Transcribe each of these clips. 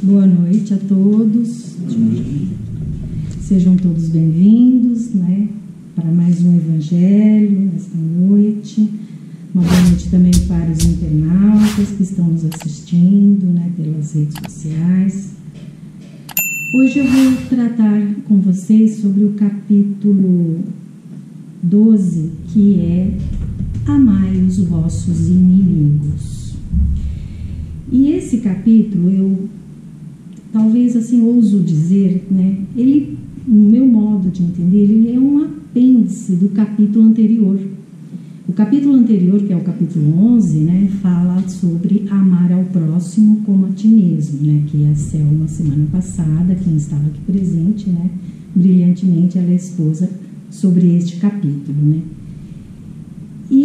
Boa noite a todos. Sejam todos bem-vindos, né, para mais um Evangelho esta noite. Uma boa noite também para os internautas que estão nos assistindo, né, pelas redes sociais. Hoje eu vou tratar com vocês sobre o capítulo 12, que é Amai os vossos inimigos. E esse capítulo, eu talvez assim ouso dizer, né, ele, no meu modo de entender, ele é um apêndice do capítulo anterior. O capítulo anterior, que é o capítulo 11, né, fala sobre amar ao próximo como a ti mesmo, né, que a Selma, semana passada, quem estava aqui presente, né, brilhantemente, ela é exposa sobre este capítulo, né. E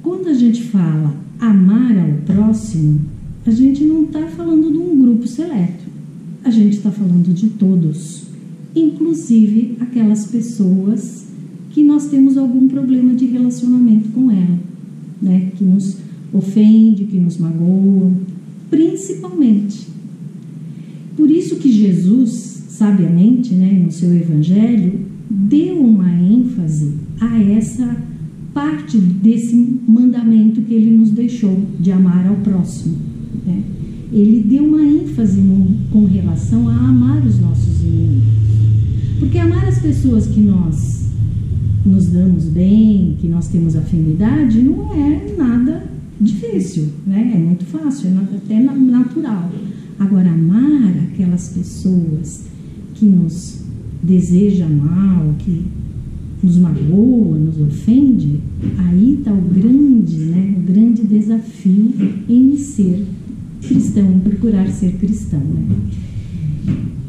quando a gente fala amar ao próximo, a gente não está falando de um grupo seleto, a gente está falando de todos, inclusive aquelas pessoas que nós temos algum problema de relacionamento com ela, né? Que nos ofende, que nos magoa, principalmente. Por isso que Jesus, sabiamente, né, no seu Evangelho, deu uma ênfase a essa parte desse mandamento que ele nos deixou, de amar ao próximo, né? Ele deu uma ênfase com relação a amar os nossos inimigos. Porque amar as pessoas que nós nos damos bem, que nós temos afinidade, não é nada difícil, né? É muito fácil, é até natural. Agora, amar aquelas pessoas que nos desejam mal, que nos magoa, nos ofende, aí está o grande desafio em ser cristão, em procurar ser cristão, né?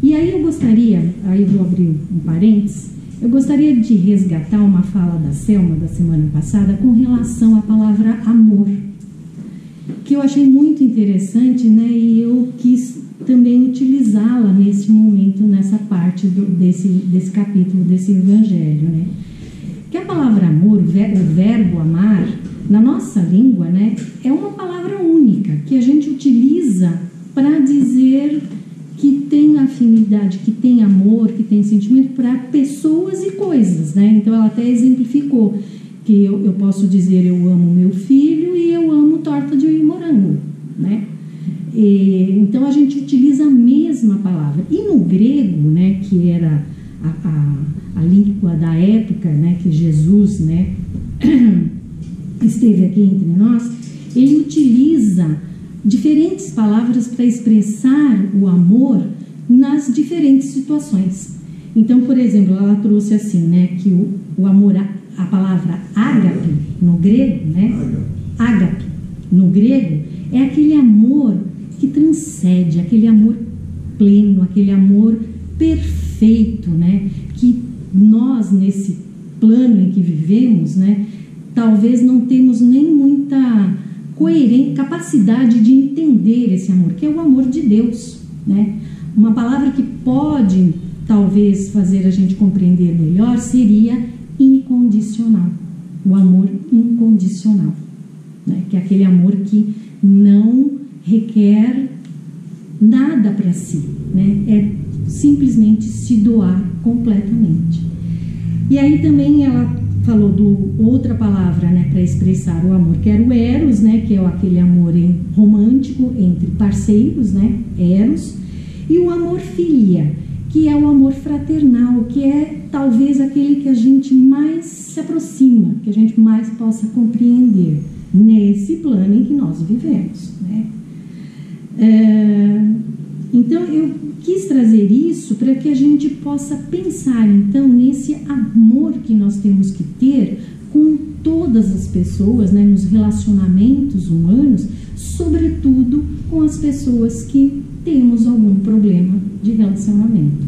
E aí eu gostaria, aí eu vou abrir um parênteses, eu gostaria de resgatar uma fala da Selma da semana passada com relação à palavra amor, que eu achei muito interessante, né? E eu quis também utilizá-la nesse momento, nessa parte desse capítulo, desse Evangelho, né? Que a palavra amor, o verbo amar, na nossa língua, né, é uma palavra única, que a gente utiliza para dizer que tem afinidade, que tem amor, que tem sentimento para pessoas e coisas, né? Então ela até exemplificou que eu posso dizer eu amo meu filho e eu amo torta de morango, né? Então a gente utiliza a mesma palavra. E no grego, né, que era a língua da época, né, que Jesus, né, esteve aqui entre nós, ele utiliza diferentes palavras para expressar o amor nas diferentes situações. Então, por exemplo, ela trouxe assim, né, que o amor, a palavra ágape no grego, né, ágape no grego, é aquele amor que transcende, aquele amor pleno, aquele amor perfeito, né, que nós, nesse plano em que vivemos, né, talvez não temos nem muita capacidade de entender esse amor, que é o amor de Deus, né? Uma palavra que pode, talvez, fazer a gente compreender melhor seria incondicional. O amor incondicional, né? Que é aquele amor que não requer nada para si, né? É simplesmente se doar completamente. E aí também ela falou outra palavra, né, para expressar o amor, que era o eros, né, que é aquele amor romântico entre parceiros, né, eros, e o amor filia, que é o amor fraternal, que é talvez aquele que a gente mais se aproxima, que a gente mais possa compreender nesse plano em que nós vivemos, né? Então eu quis trazer isso para que a gente possa pensar então nesse amor que nós temos que ter com todas as pessoas, né, nos relacionamentos humanos, sobretudo com as pessoas que temos algum problema de relacionamento,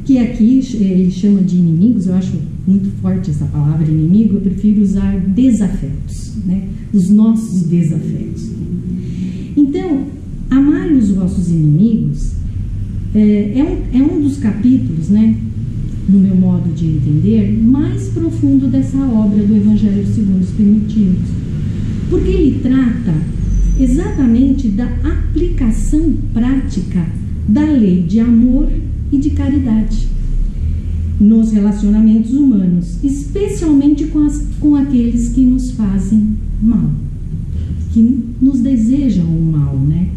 que aqui ele chama de inimigos. Eu acho muito forte essa palavra inimigo, eu prefiro usar desafetos, né, os nossos desafetos. Então, amar os vossos inimigos é um dos capítulos, né, no meu modo de entender, mais profundo dessa obra do Evangelho segundo os Primitivos. Porque ele trata exatamente da aplicação prática da lei de amor e de caridade nos relacionamentos humanos, especialmente com aqueles que nos fazem mal, que nos desejam o mal, né?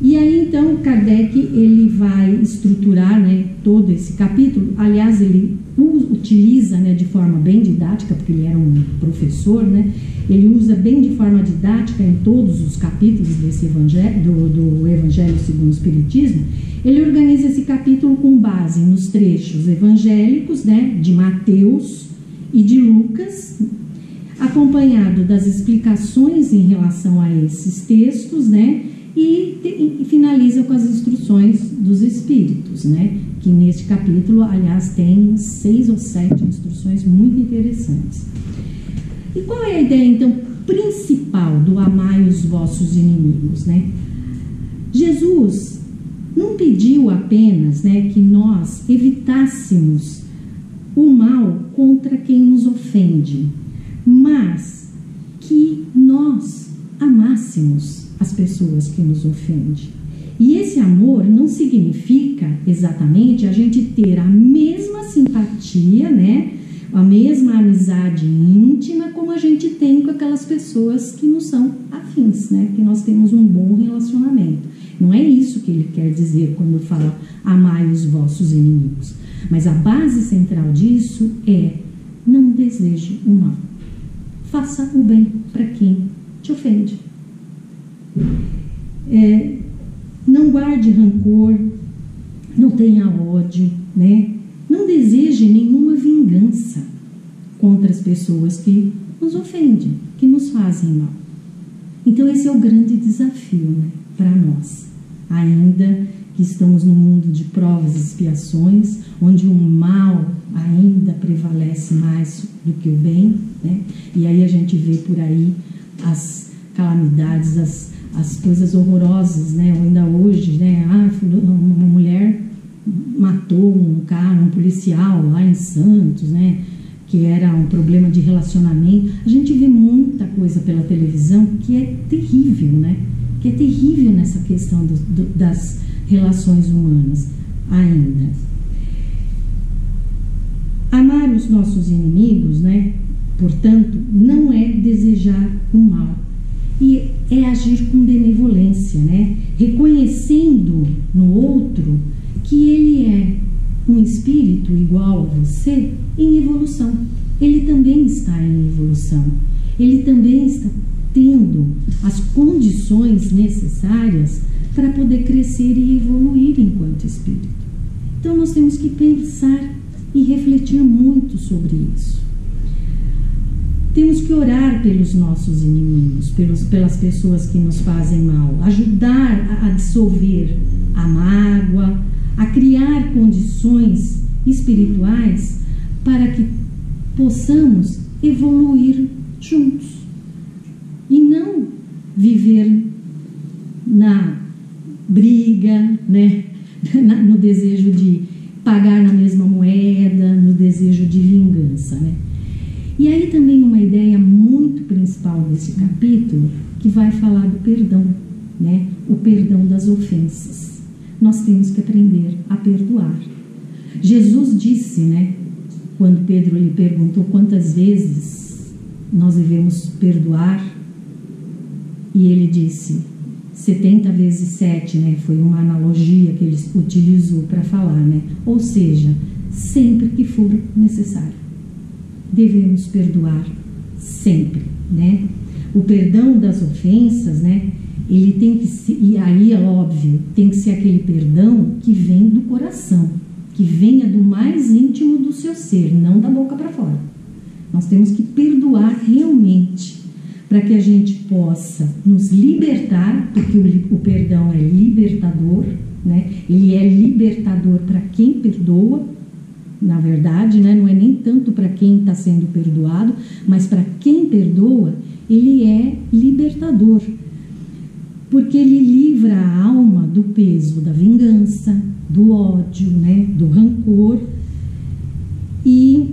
E aí, então, Kardec, ele vai estruturar, né, todo esse capítulo. Aliás, ele utiliza, né, de forma bem didática, porque ele era um professor, né? Ele usa bem de forma didática em todos os capítulos desse evangelho, do Evangelho segundo o Espiritismo. Ele organiza esse capítulo com base nos trechos evangélicos, né, de Mateus e de Lucas, acompanhado das explicações em relação a esses textos, né, e finaliza com as instruções dos Espíritos, né, que neste capítulo, aliás, tem 6 ou 7 instruções muito interessantes. E qual é a ideia, então, principal do amai os vossos inimigos, né? Jesus não pediu apenas, né, que nós evitássemos o mal contra quem nos ofende, mas que nós amássemos as pessoas que nos ofendem. E esse amor não significa exatamente a gente ter a mesma simpatia, né, a mesma amizade íntima como a gente tem com aquelas pessoas que nos são afins, né, que nós temos um bom relacionamento. Não é isso que ele quer dizer quando fala amai os vossos inimigos. Mas a base central disso é: não deseje o mal. Faça o bem para quem te ofende. Não guarde rancor, não tenha ódio, né? Não deseje nenhuma vingança contra as pessoas que nos ofendem, que nos fazem mal. Então esse é o grande desafio, né, para nós, ainda que estamos num mundo de provas e expiações, onde o mal ainda prevalece mais do que o bem, né? E aí a gente vê por aí as calamidades, as coisas horrorosas, né? Ainda hoje, né? Uma mulher matou um cara, um policial lá em Santos, né? Que era um problema de relacionamento. A gente vê muita coisa pela televisão que é terrível, né? Que é terrível nessa questão das relações humanas ainda. Amar os nossos inimigos, né? Portanto, não é desejar o mal, e é agir com benevolência, né? Reconhecendo no outro que ele é um espírito igual a você em evolução. Ele também está em evolução. Ele também está tendo as condições necessárias para poder crescer e evoluir enquanto espírito. Então nós temos que pensar e refletir muito sobre isso. Temos que orar pelos nossos inimigos, pelas pessoas que nos fazem mal, ajudar a dissolver a mágoa, a criar condições espirituais para que possamos evoluir juntos e não viver na briga, né? No desejo de pagar na mesma moeda, no desejo de vingança, né? E aí também uma ideia muito principal desse capítulo, que vai falar do perdão, né? O perdão das ofensas. Nós temos que aprender a perdoar. Jesus disse, né? Quando Pedro lhe perguntou quantas vezes nós devemos perdoar, e ele disse 70 vezes 7, né? Foi uma analogia que ele utilizou para falar, né? Ou seja, sempre que for necessário. Devemos perdoar sempre, né? O perdão das ofensas, né? Ele tem que ser, e aí é óbvio, tem que ser aquele perdão que vem do coração, que venha do mais íntimo do seu ser, não da boca para fora. Nós temos que perdoar realmente, para que a gente possa nos libertar, porque o perdão é libertador, né? Ele é libertador para quem perdoa. Na verdade, né, não é nem tanto para quem está sendo perdoado, mas para quem perdoa, ele é libertador. Porque ele livra a alma do peso da vingança, do ódio, né, do rancor. E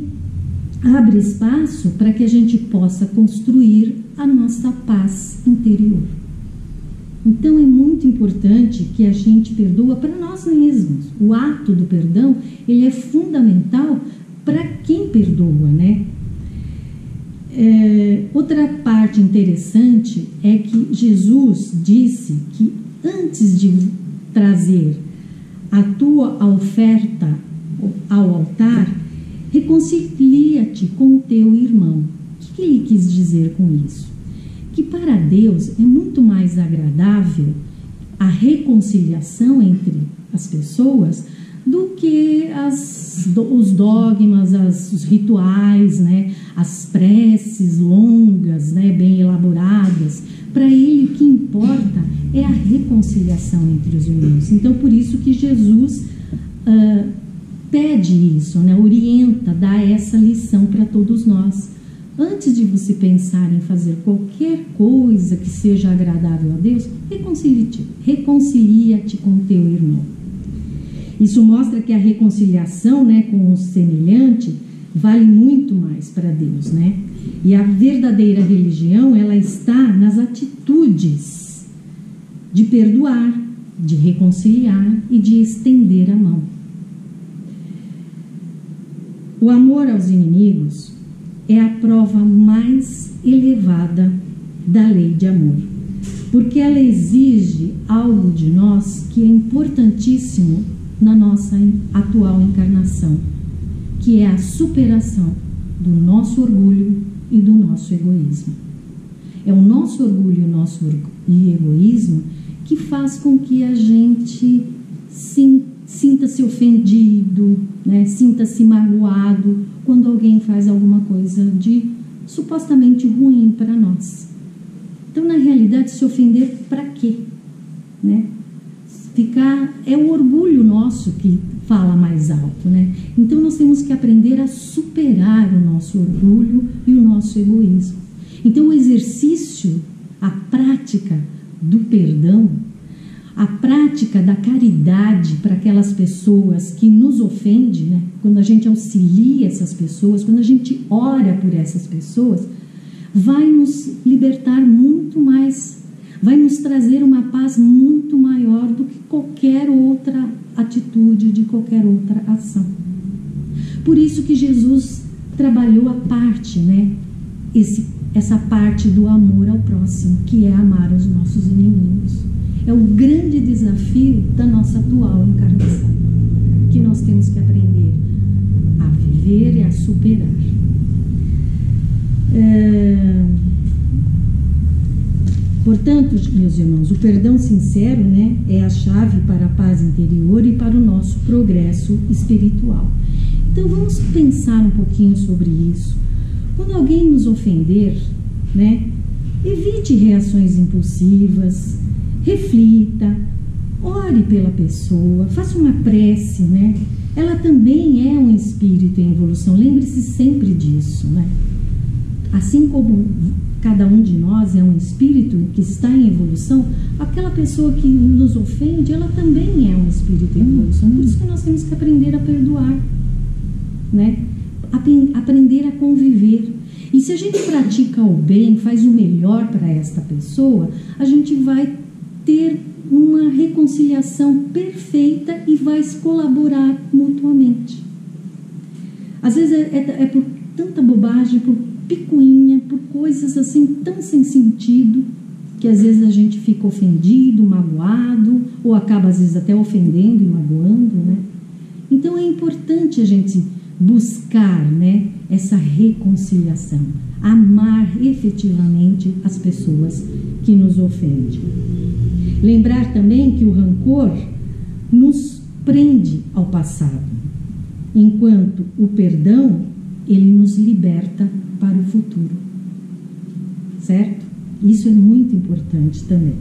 abre espaço para que a gente possa construir a nossa paz interior. Então é muito importante que a gente perdoa para nós mesmos. O ato do perdão, ele é fundamental para quem perdoa, né? Outra parte interessante é que Jesus disse que antes de trazer a tua oferta ao altar, reconcilia-te com o teu irmão. O que ele quis dizer com isso? Que para Deus é muito mais agradável a reconciliação entre as pessoas do que os dogmas, os rituais, né, as preces longas, né, bem elaboradas. Para ele, o que importa é a reconciliação entre os irmãos. Então, por isso que Jesus pede isso, né, orienta, dá essa lição para todos nós. Antes de você pensar em fazer qualquer coisa que seja agradável a Deus, reconcilia-te com o teu irmão. Isso mostra que a reconciliação, né, com o semelhante vale muito mais para Deus, né? E a verdadeira religião, ela está nas atitudes de perdoar, de reconciliar e de estender a mão. O amor aos inimigos é a prova mais elevada da lei de amor, porque ela exige algo de nós que é importantíssimo na nossa atual encarnação, que é a superação do nosso orgulho e do nosso egoísmo. É o nosso orgulho e egoísmo que faz com que a gente sinta-se ofendido, né? Sinta-se magoado quando alguém faz alguma coisa de supostamente ruim para nós. Então, na realidade, se ofender para quê? Né? É o orgulho nosso que fala mais alto, né? Então, nós temos que aprender a superar o nosso orgulho e o nosso egoísmo. Então, o exercício, a prática do perdão, a prática da caridade para aquelas pessoas que nos ofendem, né? Quando a gente auxilia essas pessoas, quando a gente ora por essas pessoas, vai nos libertar muito mais, vai nos trazer uma paz muito maior do que qualquer outra atitude, de qualquer outra ação. Por isso que Jesus trabalhou a parte, né? Essa parte do amor ao próximo, que é amar os nossos inimigos. É o grande desafio da nossa atual encarnação, que nós temos que aprender a viver e a superar. Portanto, meus irmãos, o perdão sincero, né, é a chave para a paz interior e para o nosso progresso espiritual. Então, vamos pensar um pouquinho sobre isso. Quando alguém nos ofender, né, evite reações impulsivas, reflita, ore pela pessoa, faça uma prece, né? Ela também é um espírito em evolução, lembre-se sempre disso, né? Assim como cada um de nós é um espírito que está em evolução, aquela pessoa que nos ofende, ela também é um espírito em evolução. Por isso que nós temos que aprender a perdoar, né? Aprender a conviver. E se a gente pratica o bem, faz o melhor para esta pessoa, a gente vai ter uma reconciliação perfeita e vai se colaborar mutuamente. Às vezes é por tanta bobagem, por picuinha, por coisas assim tão sem sentido, que às vezes a gente fica ofendido, magoado, ou acaba às vezes até ofendendo e magoando, né? Então é importante a gente buscar, né, essa reconciliação, amar efetivamente as pessoas que nos ofendem. Lembrar também que o rancor nos prende ao passado, enquanto o perdão, ele nos liberta para o futuro, certo? Isso é muito importante também.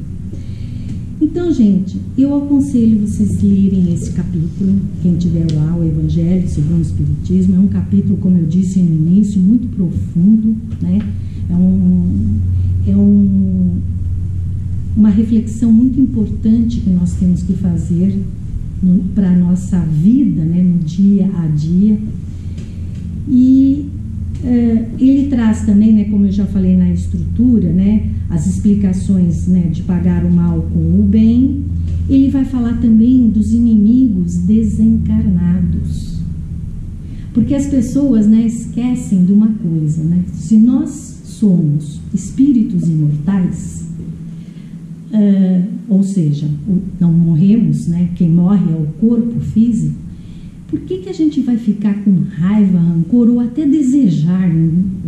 Então, gente, eu aconselho vocês lerem esse capítulo, quem tiver lá, o Evangelho segundo o Espiritismo. É um capítulo, como eu disse no início, muito profundo, né? Uma reflexão muito importante que nós temos que fazer para a nossa vida, né, no dia a dia. E traz também, né, como eu já falei na estrutura, né, as explicações, né, de pagar o mal com o bem. Ele vai falar também dos inimigos desencarnados. Porque as pessoas, né, esquecem de uma coisa, né? Se nós somos espíritos imortais, ou seja, não morremos, né? Quem morre é o corpo físico. Por que a gente vai ficar com raiva, rancor ou até desejar,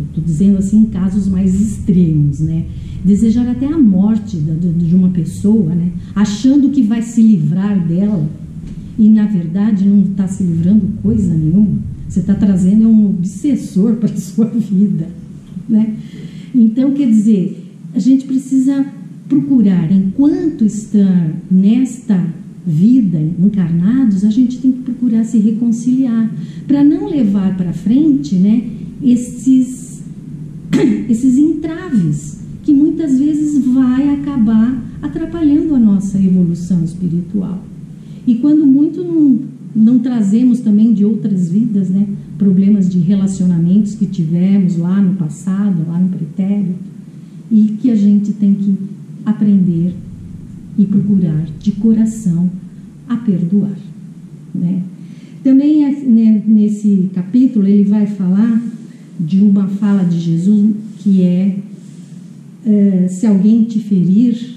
estou dizendo assim em casos mais extremos, né? Desejar até a morte de uma pessoa, né? Achando que vai se livrar dela e na verdade não está se livrando coisa nenhuma. Você está trazendo um obsessor para a sua vida, né? Então, quer dizer, a gente precisa procurar, enquanto está nesta vida, encarnados, a gente tem que procurar se reconciliar, para não levar para frente, né, esses entraves, que muitas vezes vai acabar atrapalhando a nossa evolução espiritual. E quando muito não trazemos também de outras vidas, né, problemas de relacionamentos que tivemos lá no passado, lá no pretérito, e que a gente tem que aprender e procurar de coração a perdoar, né? Também nesse capítulo ele vai falar de uma fala de Jesus que é se alguém te ferir,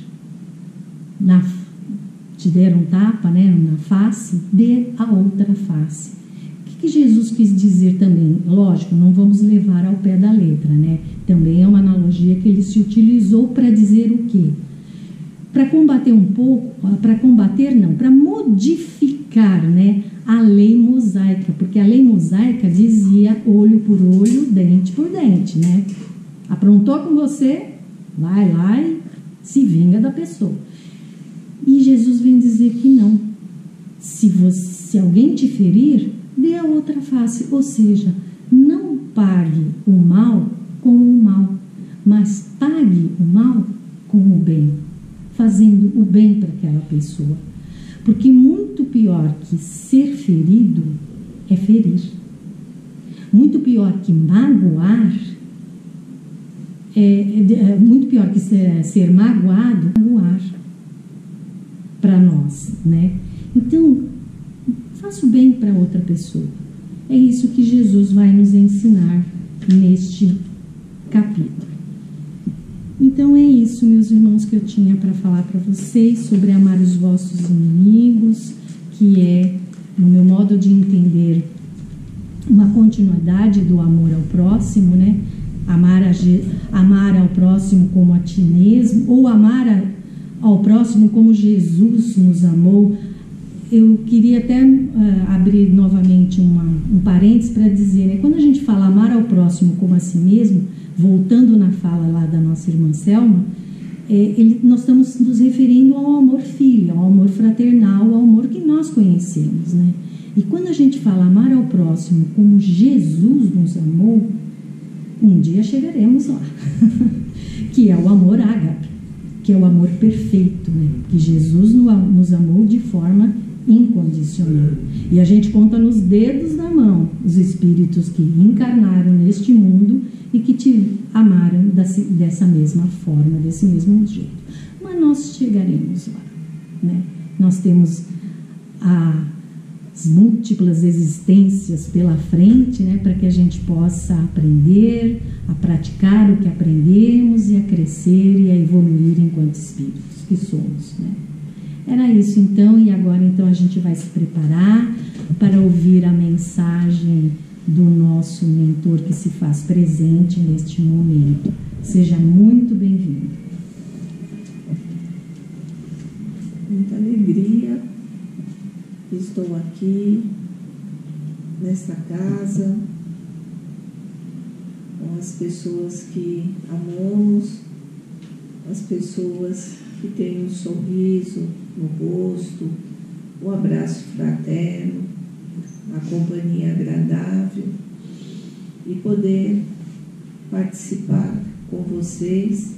te der um tapa, né, na face, dê a outra face. O que Jesus quis dizer também? Lógico, não vamos levar ao pé da letra, né? Também é uma analogia que ele se utilizou para dizer o quê? Para combater para modificar, né, a lei mosaica, porque a lei mosaica dizia olho por olho, dente por dente, né? Aprontou com você, vai lá e se vinga da pessoa. E Jesus vem dizer que não. Se alguém te ferir, dê a outra face, ou seja, não pague o mal com o mal, mas pague o mal com o bem, fazendo o bem para aquela pessoa. Porque muito pior que ser ferido é ferir. Muito pior que magoar, muito pior que ser magoado, magoar para nós, né? Então, faça o bem para outra pessoa. É isso que Jesus vai nos ensinar neste capítulo. Então é isso, meus irmãos, que eu tinha para falar para vocês sobre amar os vossos inimigos, que é, no meu modo de entender, uma continuidade do amor ao próximo, né? Amar ao próximo como a ti mesmo, ou amar ao próximo como Jesus nos amou. Eu queria até abrir novamente um parênteses para dizer, né, quando a gente fala amar ao próximo como a si mesmo, voltando na fala lá da nossa irmã Selma, nós estamos nos referindo ao amor filho, ao amor fraternal, ao amor que nós conhecemos, né? E quando a gente fala amar ao próximo como Jesus nos amou, um dia chegaremos lá, que é o amor ágape, que é o amor perfeito, né? Que Jesus nos amou de forma incondicional. E a gente conta nos dedos da mão os espíritos que encarnaram neste mundo e que te amaram dessa mesma forma, desse mesmo jeito. Mas nós chegaremos lá, né? Nós temos as múltiplas existências pela frente, né, para que a gente possa aprender, a praticar o que aprendemos e a crescer e a evoluir enquanto espíritos que somos, né? Era isso então, e agora então a gente vai se preparar para ouvir a mensagem do nosso mentor que se faz presente neste momento. Seja muito bem-vindo. Muita alegria, estou aqui nesta casa com as pessoas que amamos, as pessoas que têm um sorriso no rosto, o abraço fraterno, a companhia agradável e poder participar com vocês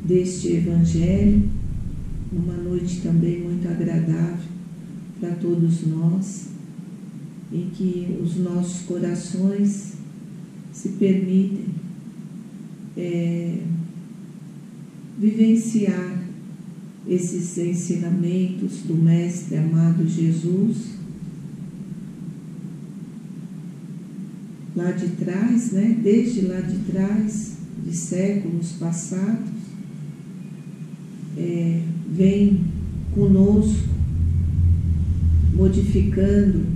deste Evangelho, uma noite também muito agradável para todos nós, em que os nossos corações se permitem vivenciar esses ensinamentos do Mestre amado Jesus, lá de trás, né? Desde lá de trás, de séculos passados, vem conosco, modificando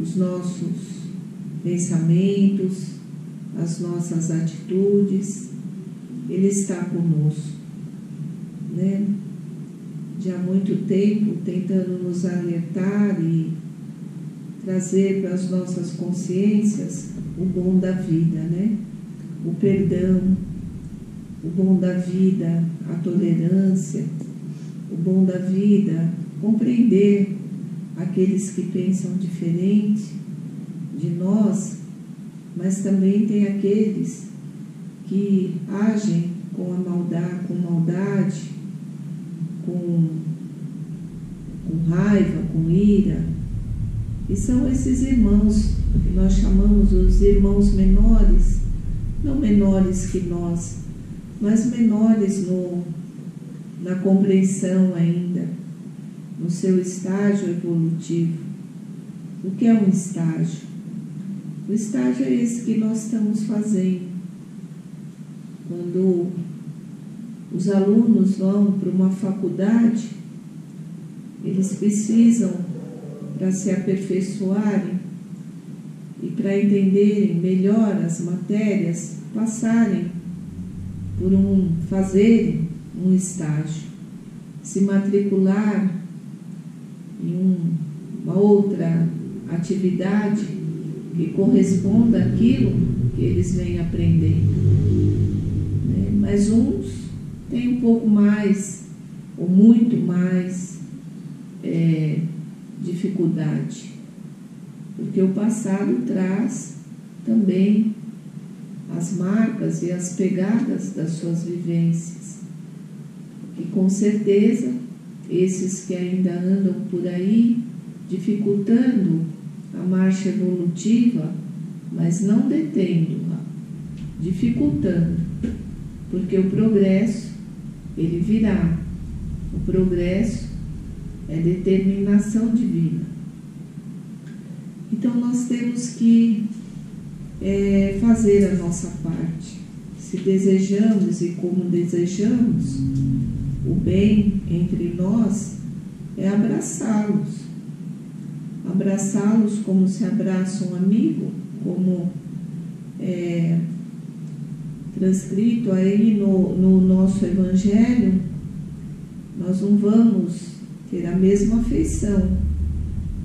os nossos pensamentos, as nossas atitudes. Ele está conosco, né? De há muito tempo, tentando nos alertar e trazer para as nossas consciências o bom da vida, né? O perdão, o bom da vida, a tolerância, o bom da vida, compreender aqueles que pensam diferente de nós, mas também tem aqueles que agem com maldade, com raiva, com ira. E são esses irmãos que nós chamamos os irmãos menores, não menores que nós, mas menores na compreensão ainda, no seu estágio evolutivo. O que é um estágio? O estágio é esse que nós estamos fazendo. Quando os alunos vão para uma faculdade, eles precisam, para se aperfeiçoarem e para entenderem melhor as matérias, fazerem um estágio, se matricular em uma outra atividade que corresponda àquilo que eles vêm aprendendo. Mas uns têm um pouco mais, ou muito mais, dificuldade, porque o passado traz também as marcas e as pegadas das suas vivências, e com certeza esses que ainda andam por aí dificultando a marcha evolutiva, mas não detendo-a, dificultando, porque o progresso, ele virá. O progresso é determinação divina. Então nós temos que fazer a nossa parte. Se desejamos e como desejamos o bem entre nós, é abraçá-los. Abraçá-los como se abraça um amigo, como transcrito aí no nosso Evangelho. Nós não vamos ter a mesma afeição,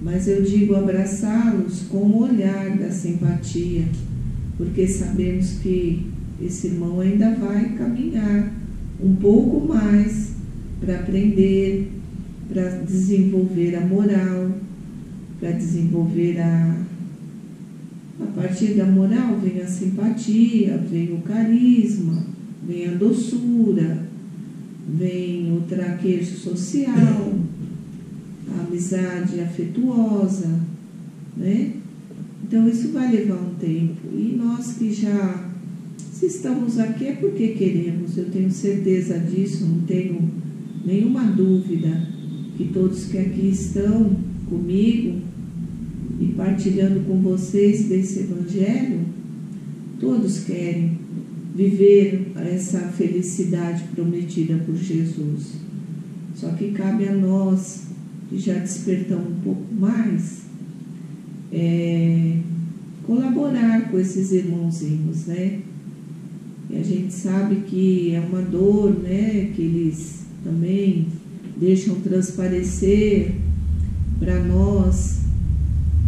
mas eu digo abraçá-los com o olhar da simpatia, porque sabemos que esse irmão ainda vai caminhar um pouco mais para aprender, para desenvolver a moral, para desenvolver a partir da moral vem a simpatia, vem o carisma, vem a doçura, vem o traquejo social, a amizade afetuosa, né? Então isso vai levar um tempo. E nós que já, se estamos aqui é porque queremos, eu tenho certeza disso, não tenho nenhuma dúvida que todos que aqui estão comigo e partilhando com vocês desse Evangelho, todos querem viver essa felicidade prometida por Jesus. Só que cabe a nós, que já despertamos um pouco mais, colaborar com esses irmãozinhos, né? E a gente sabe que é uma dor, né, que eles também deixam transparecer para nós,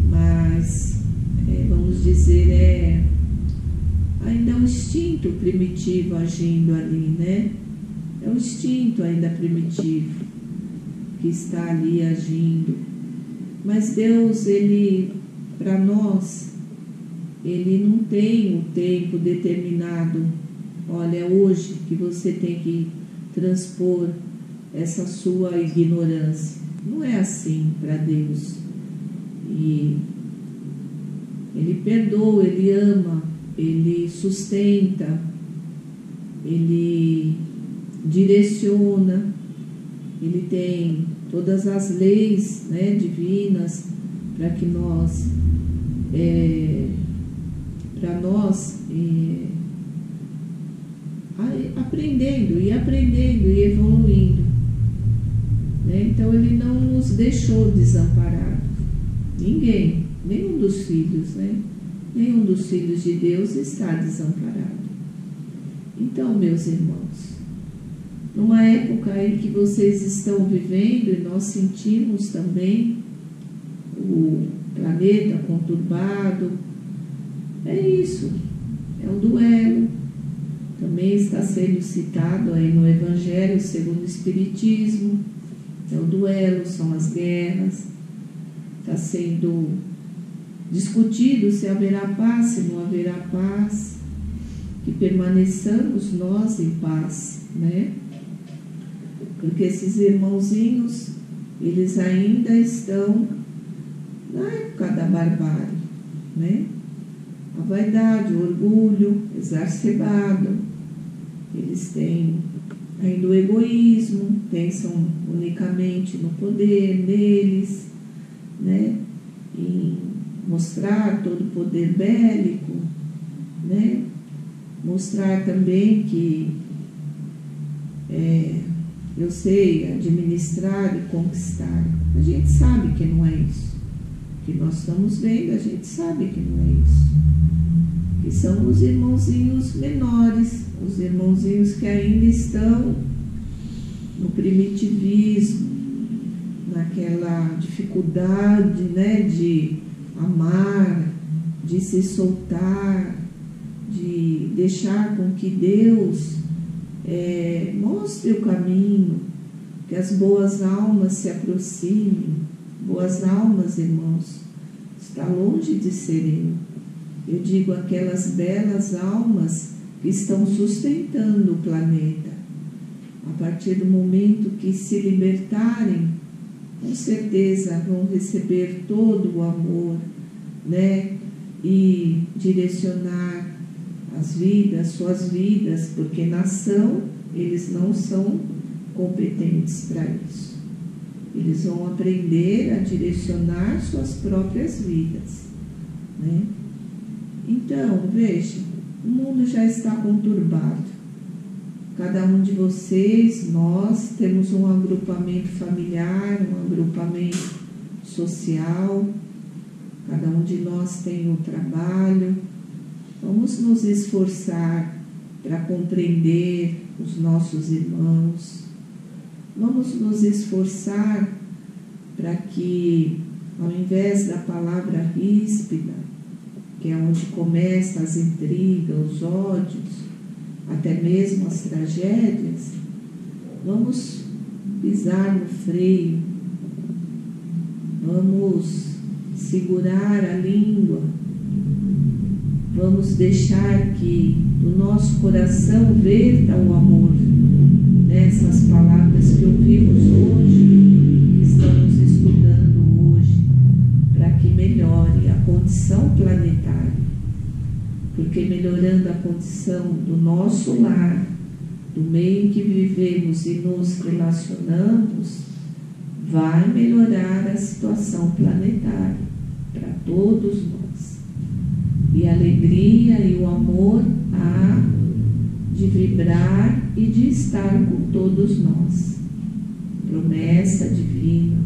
mas vamos dizer, ainda é um instinto primitivo agindo ali, né? É um instinto ainda primitivo que está ali agindo. Mas Deus, Ele, para nós, Ele não tem um tempo determinado. Olha, é hoje que você tem que transpor essa sua ignorância. Não é assim para Deus. E Ele perdoa, Ele ama, Ele sustenta, Ele direciona, Ele tem todas as leis, né, divinas para que nós, aprendendo e evoluindo, né? Então Ele não nos deixou desamparados, ninguém, nenhum dos filhos, né? Nenhum dos filhos de Deus está desamparado. Então, meus irmãos, numa época aí que vocês estão vivendo, e nós sentimos também o planeta conturbado, é isso, é um duelo. Também está sendo citado aí no Evangelho segundo o Espiritismo, é o duelo, são as guerras, está sendo discutido se haverá paz, se não haverá paz, que permaneçamos nós em paz, né? Porque esses irmãozinhos, eles ainda estão na época da barbárie, né? A vaidade, o orgulho exacerbado, eles têm ainda o egoísmo, pensam unicamente no poder deles, né? Em mostrar todo o poder bélico, né? Mostrar também que eu sei administrar e conquistar. A gente sabe que não é isso. O que nós estamos vendo, a gente sabe que não é isso. Que são os irmãozinhos menores, os irmãozinhos que ainda estão no primitivismo, naquela dificuldade, né, de amar, de se soltar, de deixar com que Deus mostre o caminho, que as boas almas se aproximem. Boas almas, irmãos, está longe de ser eu digo aquelas belas almas que estão sustentando o planeta. A partir do momento que se libertarem, com certeza vão receber todo o amor, né? E direcionar as vidas, suas vidas, porque na ação eles não são competentes para isso. Eles vão aprender a direcionar suas próprias vidas, né? Então, veja, o mundo já está conturbado. Cada um de vocês, nós, temos um agrupamento familiar, um agrupamento social. Cada um de nós tem um trabalho. Vamos nos esforçar para compreender os nossos irmãos. Vamos nos esforçar para que, ao invés da palavra ríspida, que é onde começam as intrigas, os ódios, até mesmo as tragédias, vamos pisar no freio, vamos segurar a língua, vamos deixar que do nosso coração verta o amor nessas palavras que ouvimos hoje, que estamos estudando hoje, para que melhore a condição planetária. Porque melhorando a condição do nosso lar, do meio em que vivemos e nos relacionamos, vai melhorar a situação planetária para todos nós. E a alegria e o amor há de vibrar e de estar com todos nós. Promessa divina,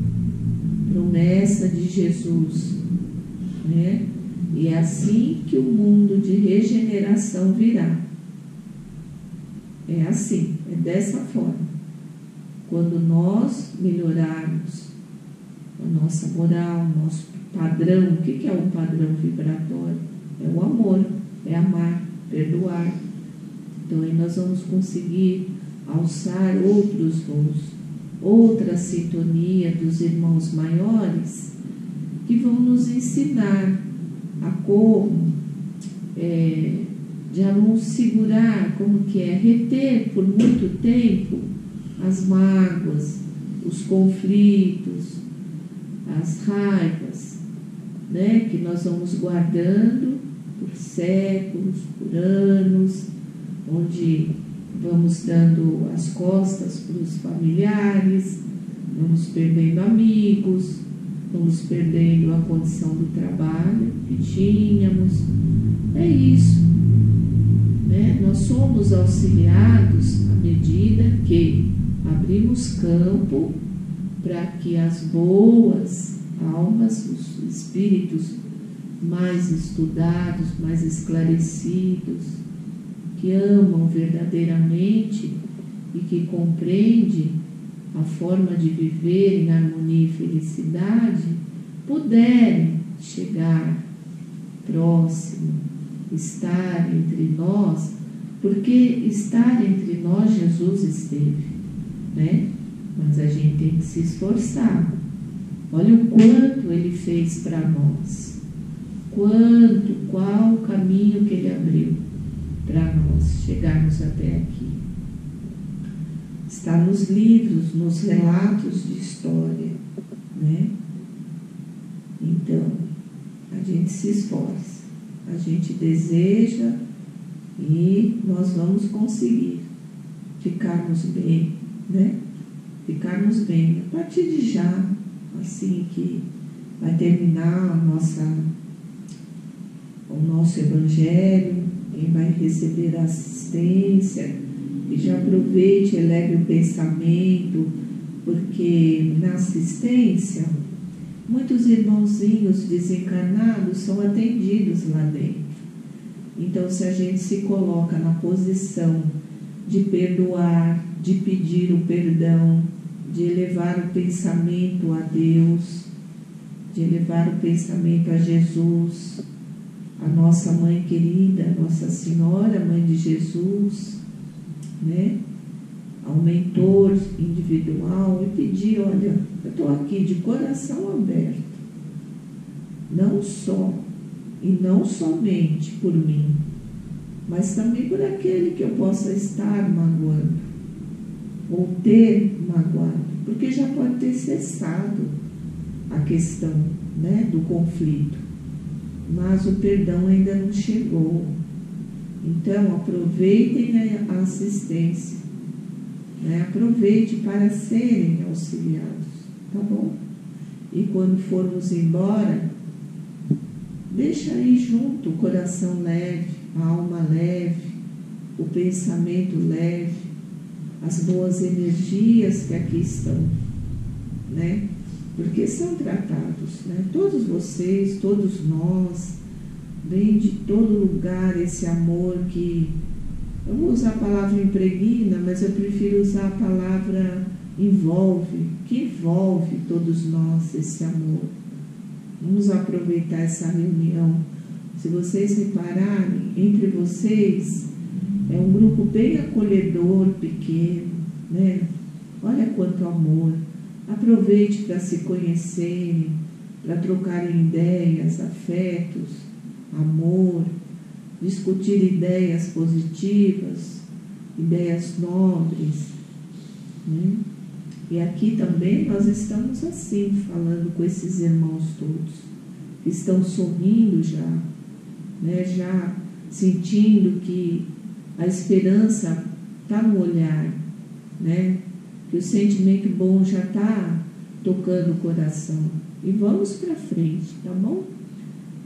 promessa de Jesus, né? E é assim que o mundo de regeneração virá. É assim, é dessa forma. Quando nós melhorarmos a nossa moral, o nosso padrão, o que é um padrão vibratório? É o amor, é amar, perdoar. Então aí nós vamos conseguir alçar outros voos, outra sintonia dos irmãos maiores que vão nos ensinar a como já não segurar, como que é, reter por muito tempo as mágoas, os conflitos, as raivas, né, que nós vamos guardando por séculos, por anos, onde vamos dando as costas para os familiares, vamos perdendo amigos, vamos perdendo a condição do trabalho que tínhamos. É isso, né? Nós somos auxiliados à medida que abrimos campo para que as boas almas, os espíritos mais estudados, mais esclarecidos, que amam verdadeiramente e que compreendem a forma de viver em harmonia e felicidade, puderem chegar próximo, estar entre nós, porque estar entre nós Jesus esteve, né? Mas a gente tem que se esforçar. Olha o quanto Ele fez para nós, qual o caminho que Ele abriu para nós chegarmos até aqui. Está nos livros, nos relatos de história, né? Então, a gente se esforça, a gente deseja e nós vamos conseguir ficarmos bem, né? Ficarmos bem a partir de já, assim que vai terminar o nosso Evangelho, quem vai receber a assistência, e já aproveite, eleve o pensamento, porque na assistência, muitos irmãozinhos desencarnados são atendidos lá dentro. Então, se a gente se coloca na posição de perdoar, de pedir o perdão, de elevar o pensamento a Deus, de elevar o pensamento a Jesus, a nossa Mãe querida, Nossa Senhora, Mãe de Jesus, né? Ao mentor individual e pedir, olha, eu estou aqui de coração aberto, não só e não somente por mim, mas também por aquele que eu possa estar magoando ou ter magoado, porque já pode ter cessado a questão, né, do conflito, mas o perdão ainda não chegou. Então aproveitem a assistência, né? Aproveite para serem auxiliados, tá bom? E quando formos embora, deixa aí junto o coração leve, a alma leve, o pensamento leve, as boas energias que aqui estão, né? Porque são tratados, né? Todos vocês, todos nós, vem de todo lugar esse amor que, eu vou usar a palavra impregna, mas eu prefiro usar a palavra envolve, que envolve todos nós esse amor. Vamos aproveitar essa reunião. Se vocês repararem, entre vocês é um grupo bem acolhedor, pequeno, né? Olha quanto amor. Aproveite para se conhecerem, para trocarem ideias, afetos, amor, discutir ideias positivas, ideias nobres, né? E aqui também nós estamos assim, falando com esses irmãos todos, que estão sorrindo já, né? Já sentindo que a esperança está no olhar, né? Que o sentimento bom já está tocando o coração. E vamos para frente, tá bom?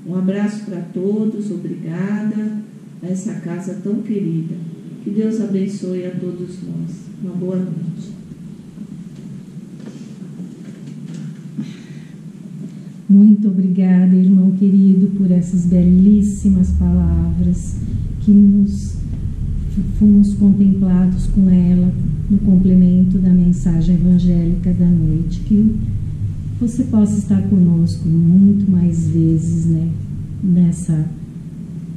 Um abraço para todos, obrigada a essa casa tão querida. Que Deus abençoe a todos nós. Uma boa noite. Muito obrigada, irmão querido, por essas belíssimas palavras que fomos contemplados com ela no complemento da mensagem evangélica da noite. Que você possa estar conosco muito mais vezes, né, nessa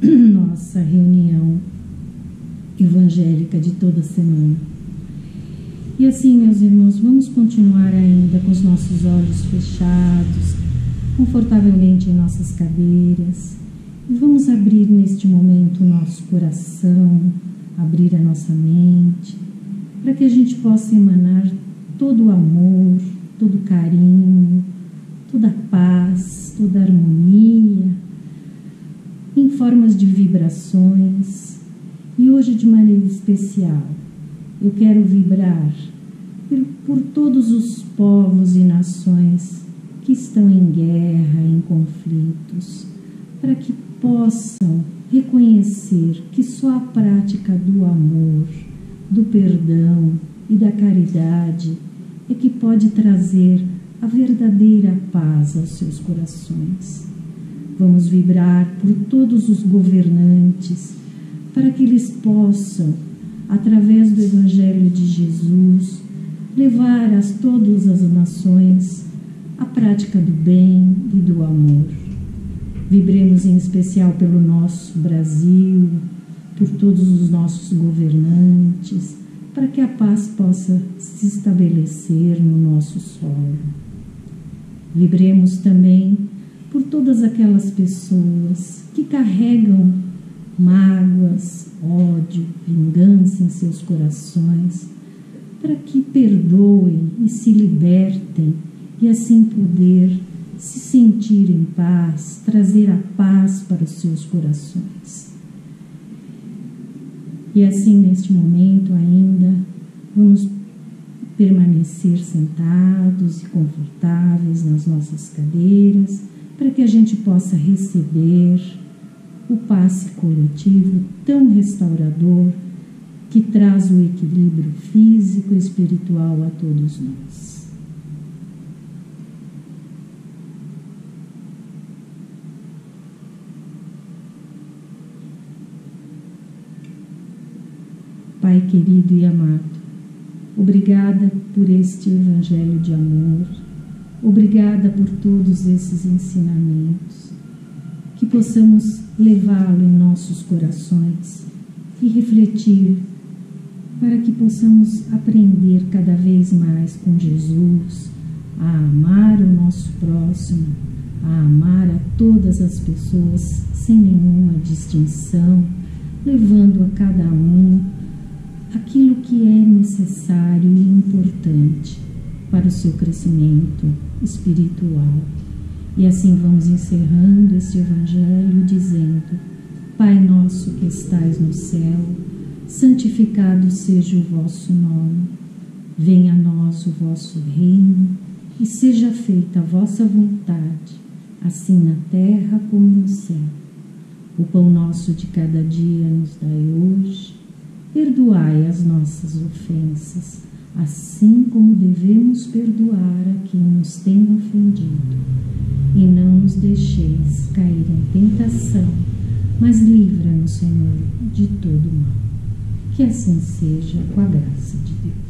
nossa reunião evangélica de toda semana. E assim, meus irmãos, vamos continuar ainda com os nossos olhos fechados, confortavelmente em nossas cadeiras, e vamos abrir neste momento o nosso coração, abrir a nossa mente, para que a gente possa emanar todo o amor, todo o carinho, toda a paz, paz, toda harmonia, em formas de vibrações. E hoje, de maneira especial, eu quero vibrar por todos os povos e nações que estão em guerra, em conflitos, para que possam reconhecer que só a prática do amor, do perdão e da caridade é que pode trazer a verdadeira paz aos seus corações. Vamos vibrar por todos os governantes, para que eles possam, através do Evangelho de Jesus, levar a todas as nações a prática do bem e do amor. Vibremos em especial pelo nosso Brasil, por todos os nossos governantes, para que a paz possa se estabelecer no nosso solo. Vibremos também por todas aquelas pessoas que carregam mágoas, ódio, vingança em seus corações, para que perdoem e se libertem e assim poder se sentir em paz, trazer a paz para os seus corações. E assim, neste momento ainda, vamos permanecer sentados e confortáveis nas nossas cadeiras, para que a gente possa receber o passe coletivo tão restaurador que traz o equilíbrio físico e espiritual a todos nós. Pai querido e amado, obrigada por este Evangelho de amor, obrigada por todos esses ensinamentos, que possamos levá-lo em nossos corações e refletir para que possamos aprender cada vez mais com Jesus a amar o nosso próximo, a amar a todas as pessoas sem nenhuma distinção, levando a cada um aquilo que é necessário e importante para o seu crescimento espiritual. E assim vamos encerrando este Evangelho dizendo: Pai nosso que estais no céu, santificado seja o vosso nome. Venha a nós o vosso reino e seja feita a vossa vontade, assim na terra como no céu. O pão nosso de cada dia nos dai hoje. Perdoai as nossas ofensas, assim como devemos perdoar a quem nos tem ofendido. E não nos deixeis cair em tentação, mas livra-nos, Senhor, de todo mal. Que assim seja, com a graça de Deus.